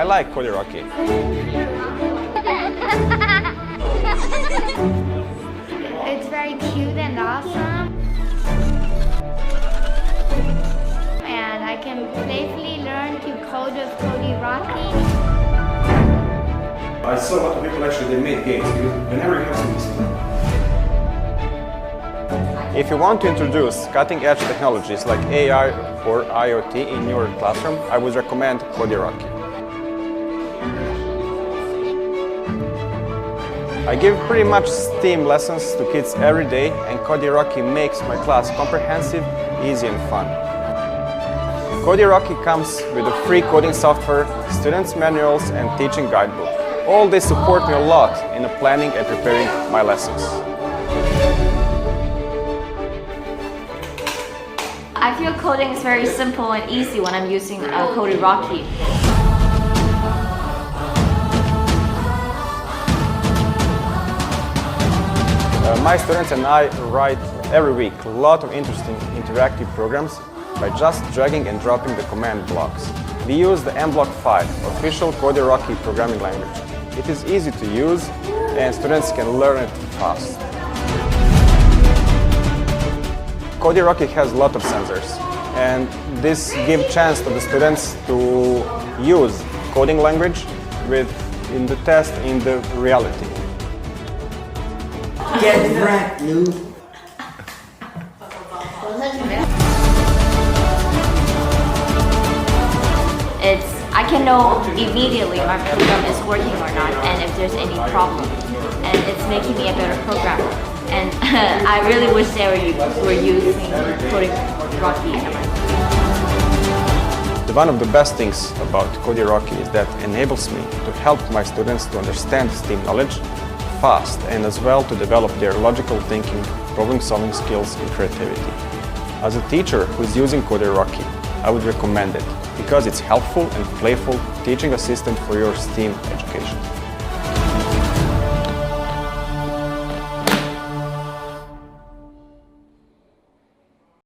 I like Codey Rocky. It's very cute and awesome. And I can playfully learn to code with Codey Rocky. I saw a lot of people actually, they made games. Whenever you have something. If you want to introduce cutting-edge technologies like AI or IoT in your classroom, I would recommend Codey Rocky. I give pretty much STEAM lessons to kids every day, and Codey Rocky makes my class comprehensive, easy and fun. Codey Rocky comes with a free coding software, students' manuals and teaching guidebook. All this support me a lot in planning and preparing my lessons. I feel coding is very simple and easy when I'm using Codey Rocky. My students and I write every week a lot of interesting interactive programs by just dragging and dropping the command blocks. We use the mBlock 5, official Codey Rocky programming language. It is easy to use and students can learn it fast. Codey Rocky has a lot of sensors, and this gives chance to the students to use coding language in the test in the reality. Get wrecked, noob. I can know immediately if my program is working or not and if there's any problem. And it's making me a better programmer. And I really wish they were using Codey Rocky. One of the best things about Codey Rocky is that it enables me to help my students to understand STEAM knowledge fast and as well to develop their logical thinking, problem-solving skills and creativity. As a teacher who is using Codey Rocky, I would recommend it because it's helpful and playful teaching assistant for your STEAM education.